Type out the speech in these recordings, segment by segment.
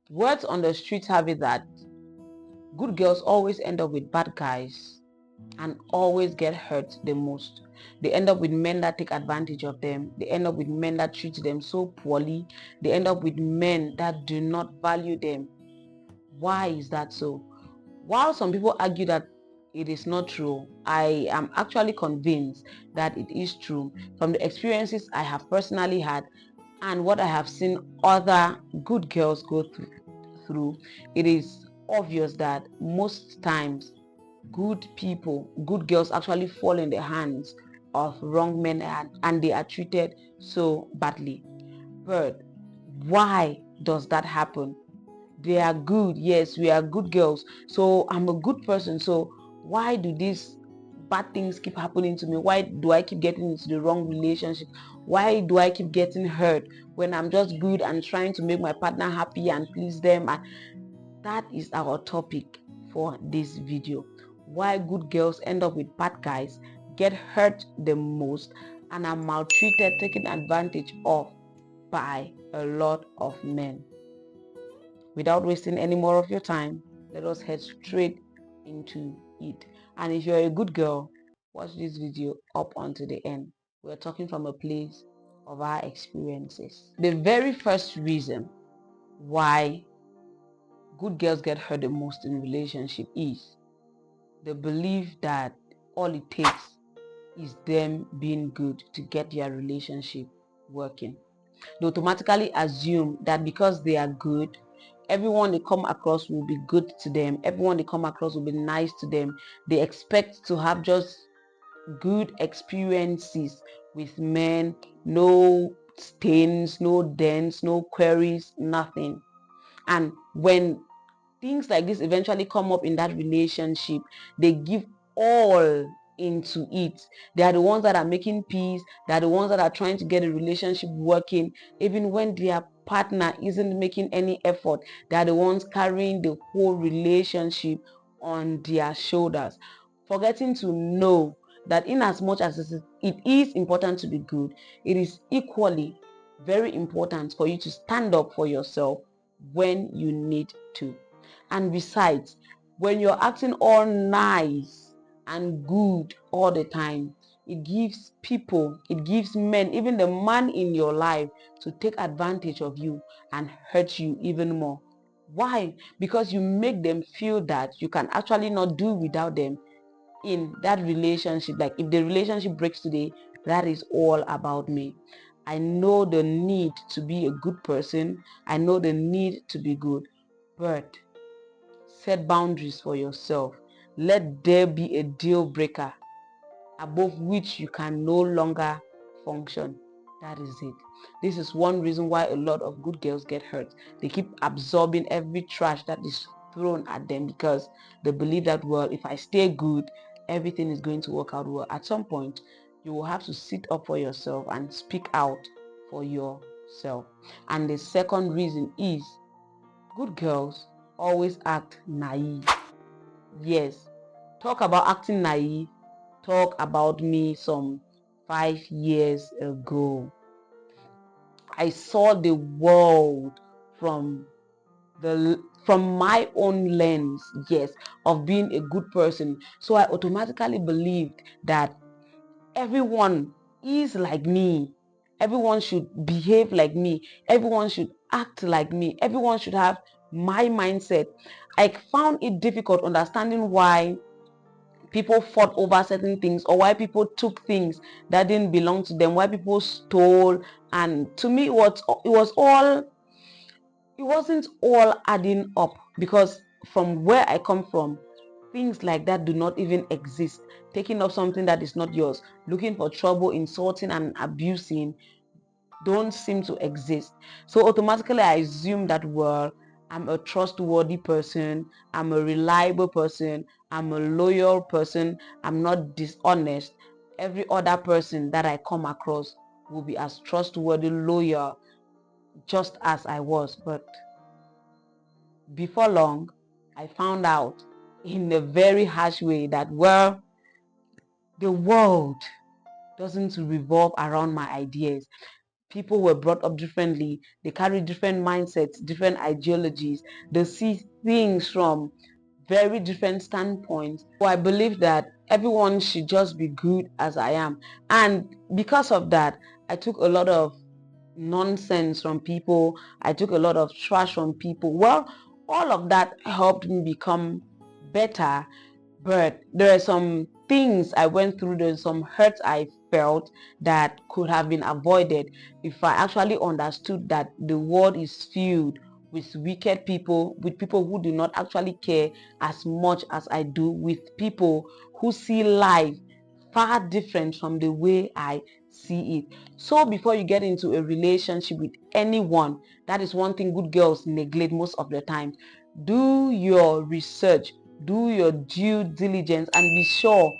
Words on the streets have it that good girls always end up with bad guys and always get hurt the most. They end up with men that take advantage of them. They end up with men that treat them so poorly. They end up with men that do not value them. Why is that so? While some people argue that it is not true, I am actually convinced that it is true from the experiences I have personally had and what I have seen other good girls go through. It is obvious that most times good people, good girls actually fall in the hands of wrong men and they are treated so badly. But why does that happen? They are good, yes, we are good girls, so I'm a good person, so why do these bad things keep happening to me? Why do I keep getting into the wrong relationship? Why do I keep getting hurt when I'm just good and trying to make my partner happy and please them? And that is our topic for this video. Why good girls end up with bad guys, get hurt the most, and are maltreated, taken advantage of by a lot of men. Without wasting any more of your time, let us head straight into it. And if you're a good girl, watch this video up until the end. We're talking from a place of our experiences. The very first reason why good girls get hurt the most in relationship is the belief that all it takes is them being good to get their relationship working. They automatically assume that because they are good, everyone they come across will be good to them. Everyone they come across will be nice to them. They expect to have just good experiences with men, no stains, no dents, no queries, nothing. And when things like this eventually come up in that relationship, they give all into it. They are the ones that are making peace. They are the ones that are trying to get a relationship working, even when their partner isn't making any effort. They are the ones carrying the whole relationship on their shoulders, forgetting to know that in as much as it is important to be good, it is equally very important for you to stand up for yourself when you need to. And besides, when you're acting all nice and good all the time, it gives people, it gives men, even the man in your life, to take advantage of you and hurt you even more. Why? Because you make them feel that you can actually not do without them in that relationship. Like if the relationship breaks today, that is all about me. I know the need to be a good person. I know the need to be good. But set boundaries for yourself. Let there be a deal breaker above which you can no longer function. That is it. This is one reason why a lot of good girls get hurt. They keep absorbing every trash that is thrown at them because they believe that, well, if I stay good, everything is going to work out well. At some point, you will have to sit up for yourself and speak out for yourself. And the second reason is good girls always act naive. Yes, talk about acting naive. Talk about me some 5 years ago. I saw the world from from my own lens, yes, of being a good person. So I automatically believed that everyone is like me. Everyone should behave like me. Everyone should act like me. Everyone should have my mindset. I found it difficult understanding why people fought over certain things, or why people took things that didn't belong to them, why people stole. And to me, it wasn't all adding up, because from where I come from, things like that do not even exist. Taking up something that is not yours, looking for trouble, insulting and abusing don't seem to exist. So automatically I assume that, well, I'm a trustworthy person, I'm a reliable person, I'm a loyal person, I'm not dishonest. Every other person that I come across will be as trustworthy, loyal, just as I was. But before long, I found out in a very harsh way that, well, the world doesn't revolve around my ideas. People were brought up differently. They carry different mindsets, different ideologies. They see things from very different standpoints. So I believe that everyone should just be good as I am. And because of that, I took a lot of nonsense from people. I took a lot of trash from people. Well, all of that helped me become better, but there are some things I went through, there's some hurts I felt that could have been avoided if I actually understood that the world is filled with wicked people, with people who do not actually care as much as I do, with people who see life far different from the way I see it. So before you get into a relationship with anyone, that is one thing good girls neglect most of the time. Do your research, do your due diligence, and be sure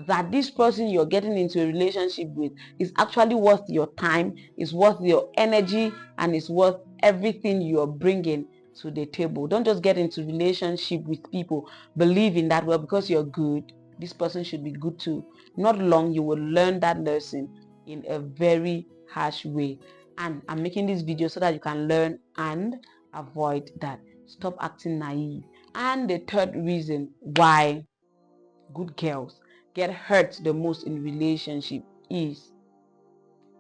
that this person you're getting into a relationship with is actually worth your time, is worth your energy, and is worth everything you're bringing to the table. Don't just get into relationship with people believing that, well, because you're good, this person should be good too. Not long, you will learn that lesson in a very harsh way. And I'm making this video so that you can learn and avoid that. Stop acting naive. And the third reason why good girls get hurt the most in relationship is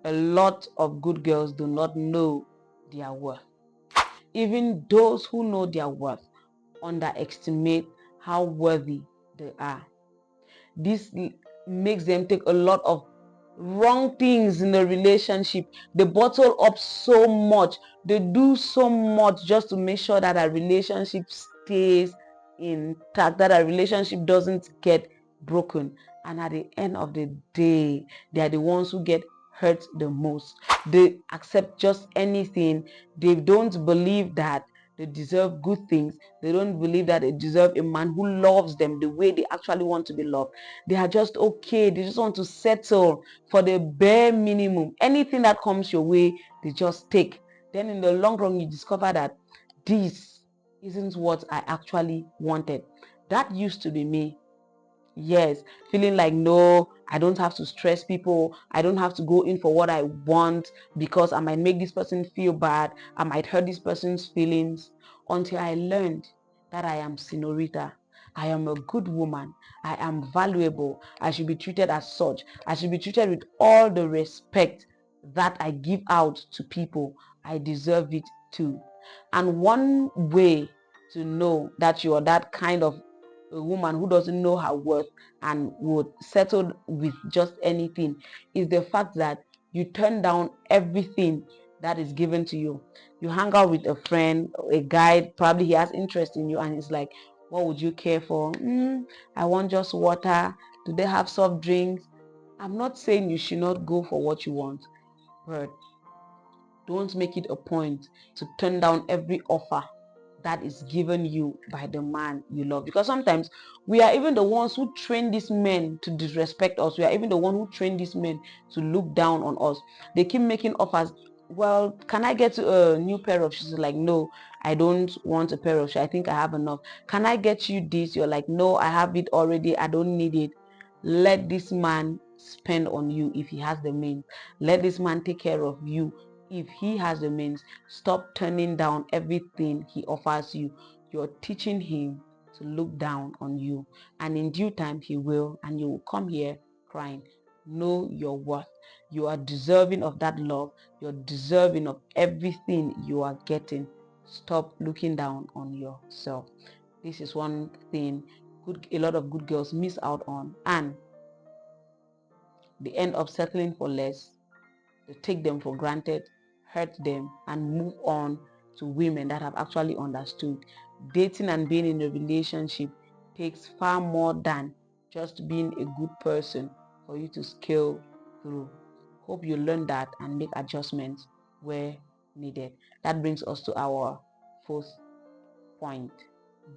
a lot of good girls do not know their worth. Even those who know their worth underestimate how worthy they are. This makes them take a lot of wrong things in the relationship. They bottle up so much, they do so much just to make sure that a relationship stays intact, that a relationship doesn't get broken. And at the end of the day, they are the ones who get hurt the most. They accept just anything. They don't believe that they deserve good things. They don't believe that they deserve a man who loves them the way they actually want to be loved. They are just okay. They just want to settle for the bare minimum. Anything that comes your way, they just take. Then in the long run, you discover that this isn't what I actually wanted. That used to be me. Yes, feeling like, no, I don't have to stress people. I don't have to go in for what I want because I might make this person feel bad. I might hurt this person's feelings, until I learned that I am senorita. I am a good woman. I am valuable. I should be treated as such. I should be treated with all the respect that I give out to people. I deserve it too. And one way to know that you are that kind of a woman who doesn't know her worth and would settle with just anything is the fact that you turn down everything that is given to you. You hang out with a friend, a guy, probably he has interest in you, and he's like, what would you care for? I want just water. Do they have soft drinks? I'm not saying you should not go for what you want, but don't make it a point to turn down every offer that is given you by the man you love, because sometimes we are even the ones who train these men to disrespect us. We are even the one who train these men to look down on us. They keep making offers. Well, can I get a new pair of shoes? Like, no, I don't want a pair of shoes. I think I have enough. Can I get you this? You're like, no, I have it already. I don't need it. Let this man spend on you if he has the means. Let this man take care of you if he has the means. Stop turning down everything he offers you. You're teaching him to look down on you, and in due time he will, and you will come here crying. Know your worth. You are deserving of that love. You're deserving of everything you are getting. Stop looking down on yourself. This is one thing a lot of good girls miss out on, and they end up settling for less. They take them for granted, hurt them, and move on to women that have actually understood. Dating and being in a relationship takes far more than just being a good person for you to scale through. Hope you learn that and make adjustments where needed. That brings us to our fourth point.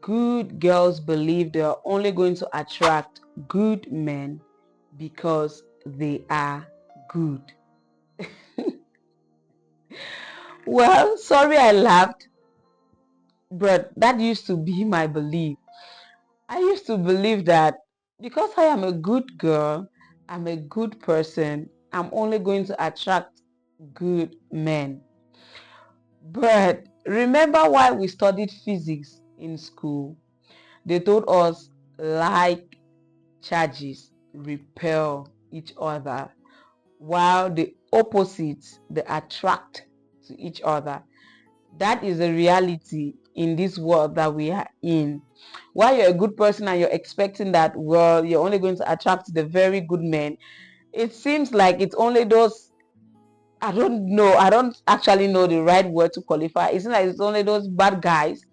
Good girls believe they are only going to attract good men because they are good. Well, sorry I laughed, but that used to be my belief. I used to believe that because I am a good girl, I'm a good person, I'm only going to attract good men. But remember why we studied physics in school? They told us like charges repel each other, while the opposites they attract to each other. That is a reality in this world that we are in. While you're a good person and you're expecting that, well, you're only going to attract the very good men, it seems like it's only those, I don't know, I don't actually know the right word to qualify. It seems like it's only those bad guys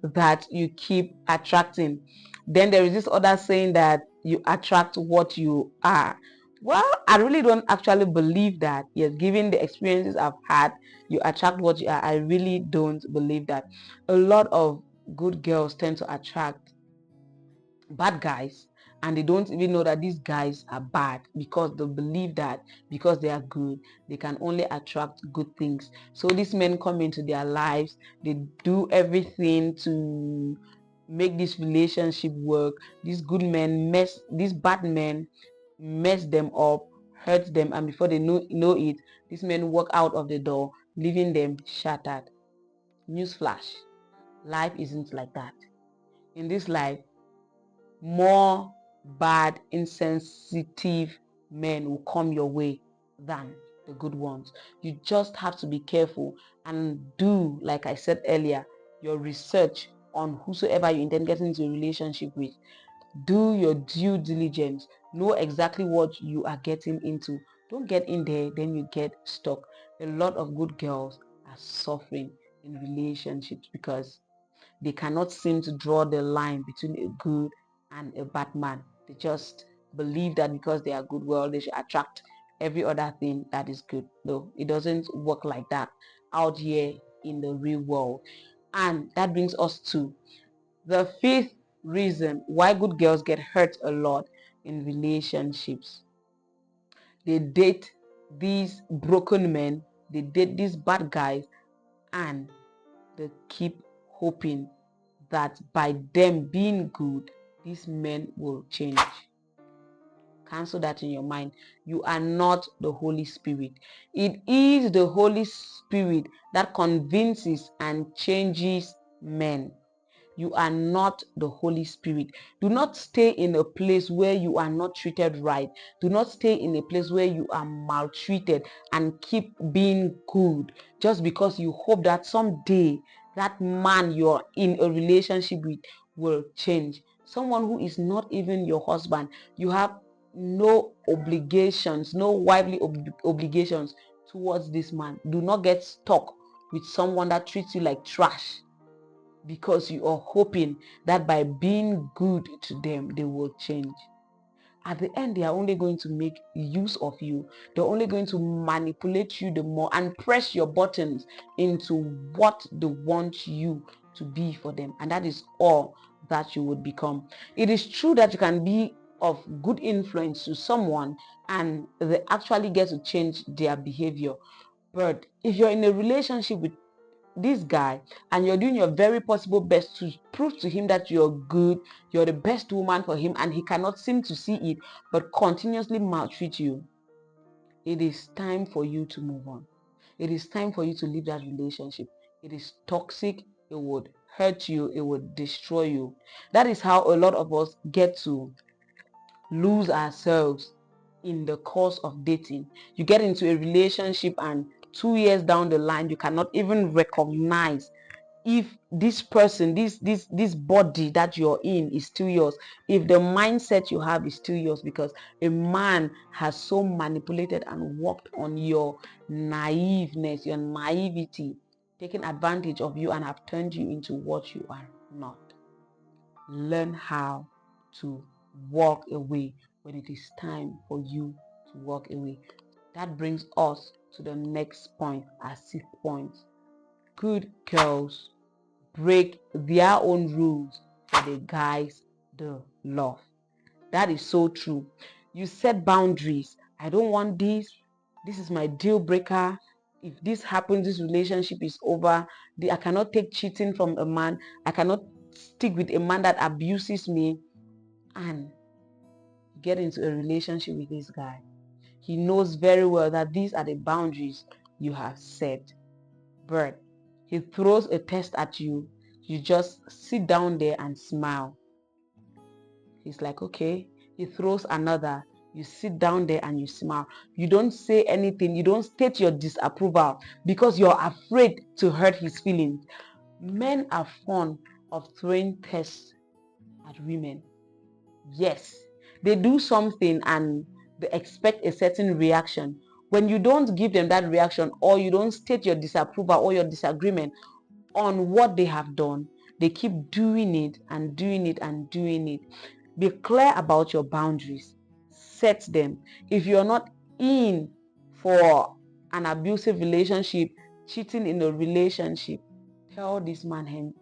that you keep attracting. Then there is this other saying that you attract what you are. Well, I really don't actually believe that. Yes, given the experiences I've had, you attract what you are. I really don't believe that. A lot of good girls tend to attract bad guys, and they don't even know that these guys are bad, because they believe that because they are good they can only attract good things. So these men come into their lives, they do everything to make this relationship work. These good men mess, these bad men mess them up, hurt them, and before they know it, these men walk out of the door, leaving them shattered. Newsflash: life isn't like that. In this life, more bad, insensitive men will come your way than the good ones. You just have to be careful and do, like I said earlier, your research on whosoever you intend getting into a relationship with. Do your due diligence. Know exactly what you are getting into. Don't get in there, then you get stuck. A lot of good girls are suffering in relationships because they cannot seem to draw the line between a good and a bad man. They just believe that because they are good, well, they should attract every other thing that is good. No, it doesn't work like that out here in the real world. And that brings us to the fifth reason why good girls get hurt a lot in relationships. They date these broken men, they date these bad guys, and they keep hoping that by them being good, these men will change. Cancel that in your mind. You are not the Holy Spirit. It is the Holy Spirit that convinces and changes men. You are not the Holy Spirit. Do not stay in a place where you are not treated right. Do not stay in a place where you are maltreated and keep being good just because you hope that someday that man you're in a relationship with will change. Someone who is not even your husband. You have no obligations, no wifely obligations towards this man. Do not get stuck with someone that treats you like trash, because you are hoping that by being good to them, they will change. At the end, they are only going to make use of you. They're only going to manipulate you the more and press your buttons into what they want you to be for them. And that is all that you would become. It is true that you can be of good influence to someone and they actually get to change their behavior. But if you're in a relationship with this guy and you're doing your very possible best to prove to him that you're good, you're the best woman for him, and he cannot seem to see it but continuously maltreat you, it is time for you to move on. It is time for you to leave that relationship. It is toxic. It would hurt you. It would destroy you. That is how a lot of us get to lose ourselves in the course of dating. You get into a relationship and 2 years down the line, you cannot even recognize if this person, this body that you're in is still yours, if the mindset you have is still yours, because a man has so manipulated and worked on your naiveness, your naivety, taken advantage of you and have turned you into what you are not. Learn how to walk away when it is time for you to walk away. That brings us to the next point, our sixth point. Good girls break their own rules for the guys they love. That is so true. You set boundaries. I don't want this. This is my deal breaker. If this happens, this relationship is over. I cannot take cheating from a man. I cannot stick with a man that abuses me. And get into a relationship with this guy. He knows very well that these are the boundaries you have said. But he throws a test at you. You just sit down there and smile. He's like, okay. He throws another. You sit down there and you smile. You don't say anything. You don't state your disapproval because you're afraid to hurt his feelings. Men are fond of throwing tests at women. Yes, they do something and they expect a certain reaction. When you don't give them that reaction, or you don't state your disapproval or your disagreement on what they have done, they keep doing it and doing it and doing it. Be clear about your boundaries. Set them. If you're not in for an abusive relationship, cheating in a relationship, tell this man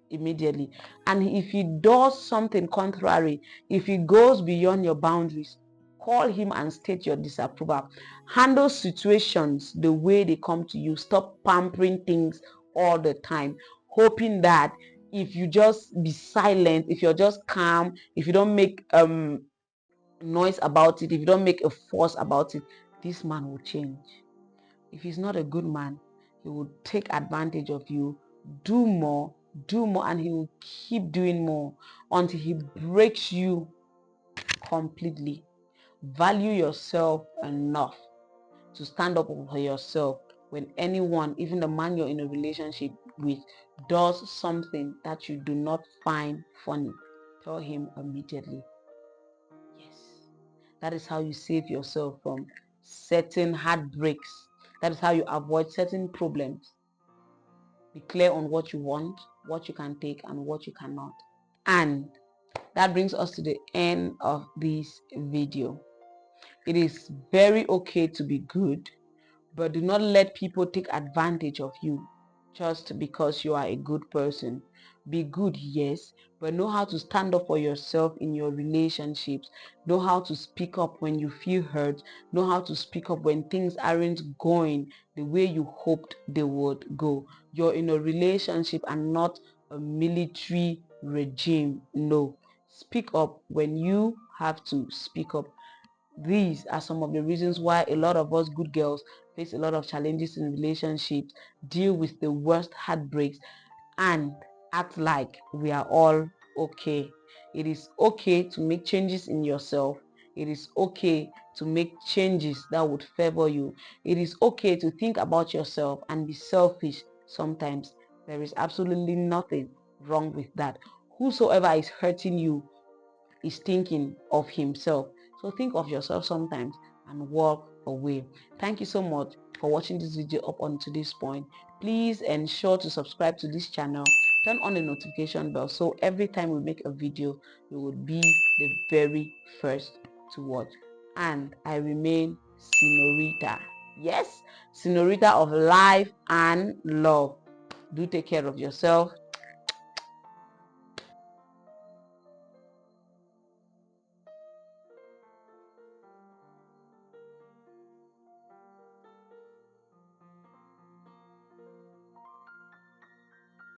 immediately. And if he does something contrary, if he goes beyond your boundaries, call him and state your disapproval. Handle situations the way they come to you. Stop pampering things all the time, hoping that if you just be silent, if you're just calm, if you don't make noise about it, if you don't make a fuss about it, this man will change. If he's not a good man, he will take advantage of you, do more, and he will keep doing more until he breaks you completely. Value yourself enough to stand up for yourself when anyone, even the man you're in a relationship with, does something that you do not find funny. Tell him immediately. Yes. That is how you save yourself from certain heartbreaks. That is how you avoid certain problems. Be clear on what you want, what you can take, and what you cannot. And that brings us to the end of this video. It is very okay to be good, but do not let people take advantage of you just because you are a good person. Be good, yes, but know how to stand up for yourself in your relationships. Know how to speak up when you feel hurt. Know how to speak up when things aren't going the way you hoped they would go. You're in a relationship and not a military regime. No. Speak up when you have to speak up. These are some of the reasons why a lot of us good girls face a lot of challenges in relationships, deal with the worst heartbreaks, and act like we are all okay. It is okay to make changes in yourself. It is okay to make changes that would favor you. It is okay to think about yourself and be selfish sometimes. There is absolutely nothing wrong with that. Whosoever is hurting you is thinking of himself. So think of yourself sometimes and walk away. Thank you so much for watching this video up until this point. Please ensure to subscribe to this channel. Turn on the notification bell so every time we make a video, you would be the very first to watch. And I remain Senorita. Yes, Senorita of life and love. Do take care of yourself.